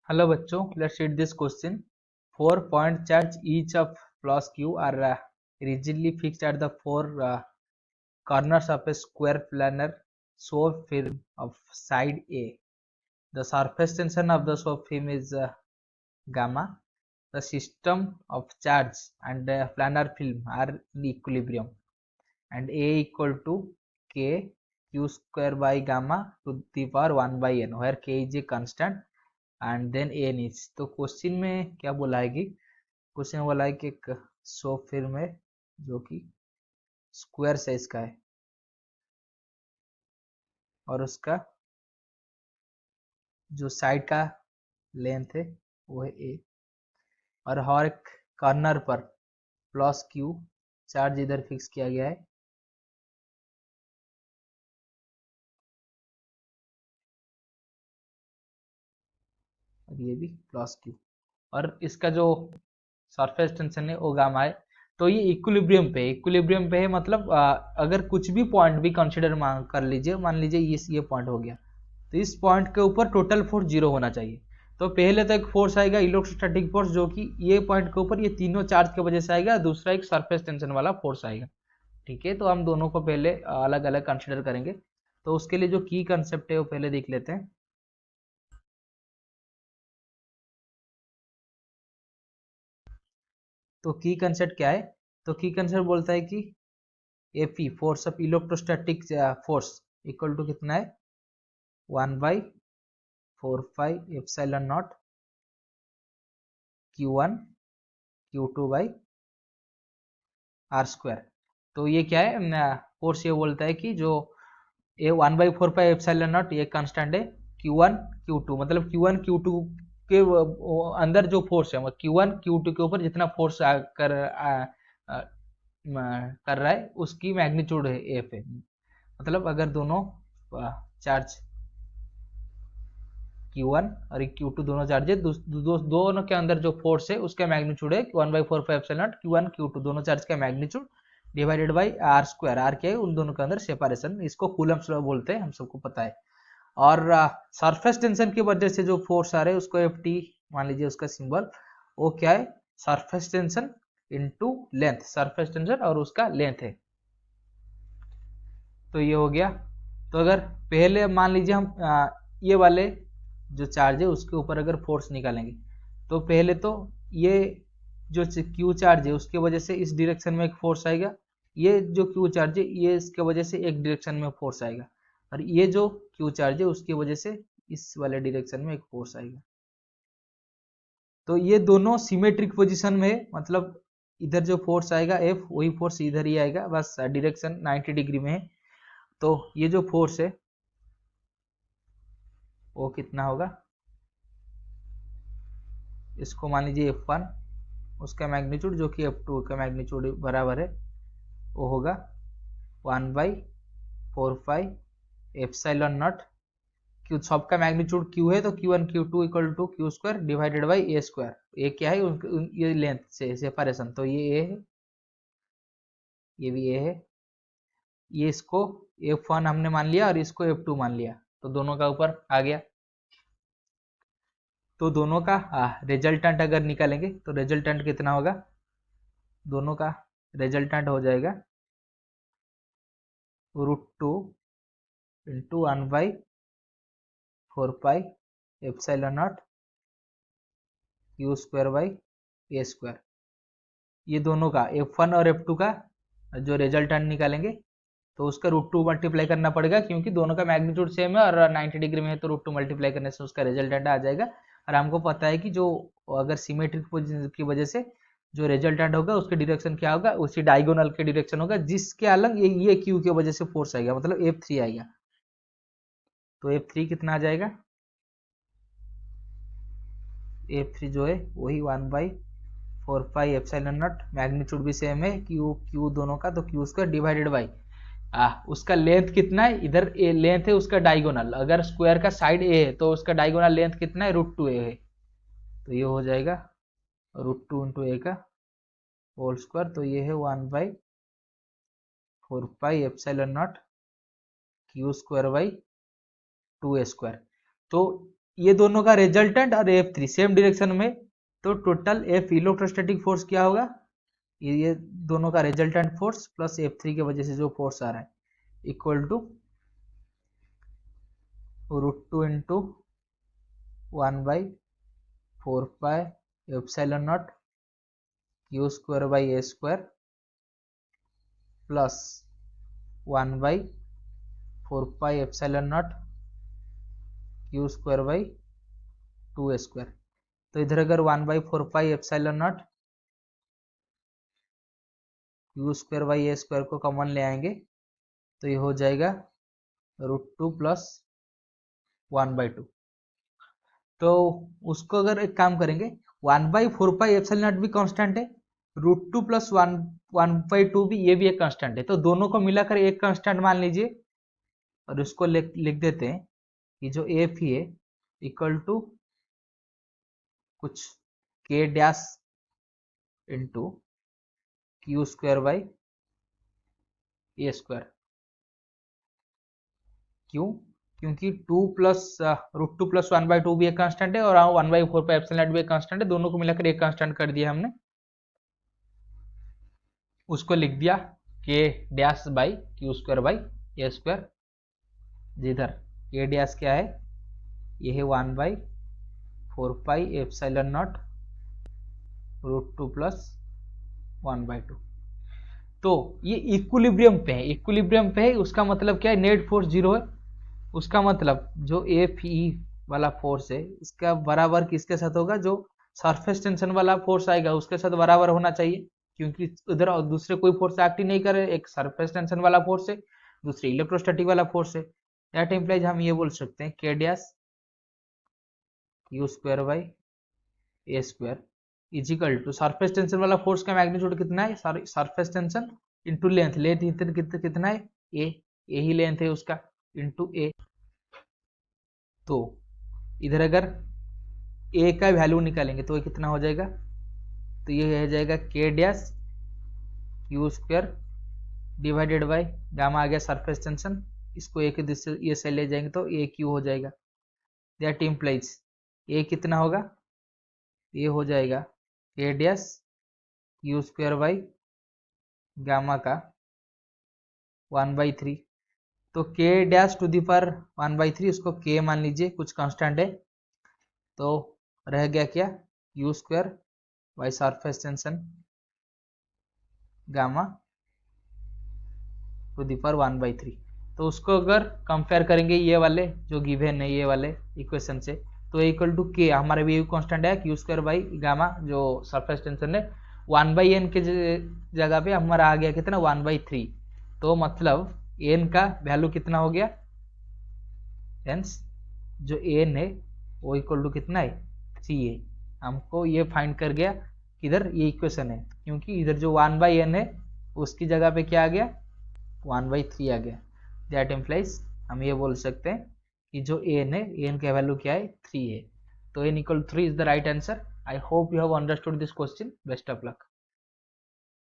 Hello बच्चों, let's read this question. 4 point charge each of plus q are rigidly fixed at the four corners of a square planar SOP film of side A. The surface tension of the SOP film is gamma. The system of charge and planar film are in equilibrium, and A equal to k q square by gamma to the power 1 by n, where k is a constant and then a niche. तो question में क्या बोला है कि question बोला है कि एक सोप फिल्म है जो कि स्क्वायर साइज का है और उसका जो साइड का लेंथ है वो है ए, और हर एक कॉर्नर पर प्लस क्यू चार्ज इधर फिक्स किया गया है, और ये भी प्लस क्यू, और इसका जो सरफेस टेंशन है वो गामा है। तो ये इक्विलिब्रियम पे है मतलब अगर कुछ भी पॉइंट भी कंसिडर कर लीजिए, मान लीजिए ये पॉइंट हो गया, तो इस पॉइंट के ऊपर टोटल फोर्स जीरो होना चाहिए। तो पहले तो एक फोर्स आएगा इलेक्ट्रोस्टैटिक फोर्स, जो कि ये पॉइंट के ऊपर ये तीनों चार्ज की वजह से आएगा। दूसरा एक सरफेस टेंशन वाला फोर्स आएगा। ठीक है, तो हम दोनों को पहले अलग अलग कंसिडर करेंगे। तो उसके लिए जो की कंसेप्ट है वो पहले देख लेते हैं। तो की कंसेप्ट क्या है? तो की कंसेप्ट बोलता है कि F E force of electrostatic force equal to कितना है, 1/4 epsilon naught Q1 Q2 by r square. तो ये क्या है, फोर्स ये बोलता है कि जो ये 1/4 एप्सिलॉन नॉट ये कांस्टेंट है, Q1 Q2 मतलब Q1 Q2 के अंदर जो फोर्स है, Q1 Q2 के ऊपर जितना फोर्स कर रहा है उसकी मैग्नीट्यूड है एफ है। मतलब अगर दोनों चार्ज Q1 और Q2 दोनों चार्ज है, दोनों के अंदर जो फोर्स है उसका मैग्नीट्यूड है 1/4 एप्सिलॉन नॉट Q1 Q2 दोनों चार्ज का magnitude divided by r square. R क्या है, उन दोनों के अंदर सेपरेशन, इसको कूलम्ब्स लॉ बोलते हैं, हम सबको पता है। और सरफेस टेंशन की वजह से जो फोर्स आ रहे हैं उसको एफ टी मान लीजिए, उसका सिंबल वो क्या है, surface tension into length, surface tension और उसका लेंथ है। तो ये हो गया। तो अगर पहले मान लीजिए हम ये वाले जो चार्ज है उसके ऊपर अगर फोर्स निकालेंगे, तो पहले तो ये जो क्यू चार्ज है उसके वजह से इस डायरेक्शन में एक फोर्स आएगा, ये जो क्यू चार्ज है ये इसके वजह से एक डायरेक्शन में फोर्स आएगा, और ये जो क्यू चार्ज है उसकी वजह से इस वाले डायरेक्शन में एक फोर्स आएगा। तो ये दोनों सिमेट्रिक पोजीशन में है, मतलब इधर जो फोर्स आएगा एफ वही फोर्स इधर ही आएगा, बस डायरेक्शन 90 डिग्री में है। तो ये जो फोर्स है वो कितना होगा, इसको मान लीजिए F1, उसका मैग्नीट्यूड जो कि F2 का मैग्नीट्यूड बराबर है, वो होगा 1/4 एप्सिलॉन नॉट क्यू, सबका मैग्नीट्यूड Q है तो Q1 Q2 equal to q square divided by a square. ये क्या है, ये लेंथ से सेपरेशन, तो ये ए है, ये भी ए है, ये इसको F1 हमने मान लिया और इसको F2 मान लिया, तो दोनों का ऊपर आ गया। तो दोनों का रिजल्टेंट अगर निकालेंगे तो रिजल्टेंट कितना होगा, दोनों का रिजल्टेंट हो जाएगा √2 into 1/4 epsilon naught Q square by a square. ये दोनों का F1 और F2 का जो रिजल्टेंट निकालेंगे तो उसका √2 मल्टीप्लाई करना पड़ेगा, क्योंकि दोनों का मैग्नीट्यूड सेम है और 90 डिग्री में है, तो √2 मल्टीप्लाई करने से उसका रिजल्टेंट आ जाएगा। और हमको पता है कि जो अगर सिमेट्रिक पोजीशन की वजह से जो रिजल्टेंट होगा उसके डायरेक्शन क्या होगा, उसी डायगोनल के डायरेक्शन होगा जिसके अलग ये क्यू की वजह से फोर्स आएगा, मतलब F3 आएगा। तो F3 कितना आ जाएगा, F3 जो है वही 1/4 एप्सिलॉन नॉट, मैग्नीट्यूड भी सेम है क्यू दोनों का, तो क्यू स्क्वायर डिवाइडेड बाई उसका लेंथ कितना है, इधर ए लेंथ है उसका डायगोनल, अगर स्क्वायर का साइड ए है तो उसका डायगोनल लेंथ कितना है, √2 ए है। तो ये हो जाएगा √2 इंटू ए का होल स्क्वायर, तो ये है 1/4 epsilon naught Q square by 2 A square. तो ये दोनों का रिजल्टेंट और F3 सेम डायरेक्शन में, तो टोटल F इलेक्ट्रोस्टैटिक फोर्स क्या होगा, ये दोनों का रिजल्टेंट फोर्स प्लस F3 की वजह से जो फोर्स आ रहा है equal to √2 into 1/4πε0 Q square by A square plus 1/4πε0 Q square by 2A square. तो इधर अगर 1/4πε0 Q square by A square को कॉमन ले आएंगे तो ये हो जाएगा √2 प्लस 1/2। तो उसको अगर एक काम करेंगे 1/4πε0 भी कांस्टेंट है, √2 प्लस 1/2 भी, ये भी एक कांस्टेंट है, तो दोनों को मिलाकर एक कांस्टेंट मान लीजिए और उसको लिख देते हैं कि जो एफ ही है इक्वल टू कुछ के dash into Q square by a square. क्यों? क्योंकि 2 प्लस √2 प्लस 1/2 भी एक कांस्टेंट है और 1/4πε0 भी एक कांस्टेंट है, दोनों को मिलाकर एक कांस्टेंट कर दिया हमने, उसको लिख दिया के dash by Q square by a square, जिधर के डैश क्या है, ये है 1/4πε0 √2 प्लस 1/2। तो ये इक्विलिब्रियम पे है, इक्विलिब्रियम पे है, उसका मतलब क्या है, नेट फोर्स जीरो है, उसका मतलब जो एफ ई वाला फोर्स है इसका बराबर किसके साथ होगा, जो सरफेस टेंशन वाला फोर्स आएगा उसके साथ बराबर होना चाहिए, क्योंकि उधर दूसरे कोई फोर्स एक्ट ही नहीं करे, एक सरफेस टेंशन वाला फोर्स है, दूसरे इलेक्ट्रोस्टैटिक वाला फोर्स है। दैट इम्प्लाइज हम ये बोल सकते हैं के dash Q square by a square equal to surface tension वाला फोर्स का मैग्नीट्यूड कितना है, सरफेस टेंशन इंटू लेंथ, कितना है ए ही लेंथ है उसका, इंटू ए। तो इधर अगर ए का वैल्यू निकालेंगे तो ये कितना हो जाएगा, तो ये हो जाएगा K dash Q square divided by gamma आ गया सरफेस टेंशन, इसको ए के दूसरे ये से ले जाएंगे तो ए क्यू हो जाएगा। दैट इम्प्लाइज ए कितना होगा, ये हो जाएगा K dash Q square by gamma का 1/3। तो के डैश टू दी पावर 1/3, उसको के मान लीजिए, कुछ कांस्टेंट है, तो रह गया क्या, q square by surface tension gamma to the power 1/3। तो उसको अगर कंपेयर करेंगे ये वाले जो गिवन है ये वाले इक्वेशन से, तो इक्वल टू के, हमारे भी कांस्टेंट है क्यू स्क्वायर बाई गामा जो सरफेस टेंशन है, 1/n के जगह पे हमारा आ गया कितना 1/3, तो मतलब n का वैल्यू कितना हो गया, हेंस जो n है वो इक्वल टू कितना है 3 है। हमको ये फाइंड कर गया किधर, ये इक्वेशन है, क्योंकि इधर जो 1/n है उसकी जगह पे क्या आ गया 1/3 आ गया। दैट इम्प्लाइज हम ये बोल सकते हैं कि जो n है, n का वैल्यू क्या है 3 है, तो n = 3 is the right answer. I hope you have understood this question. Best of luck.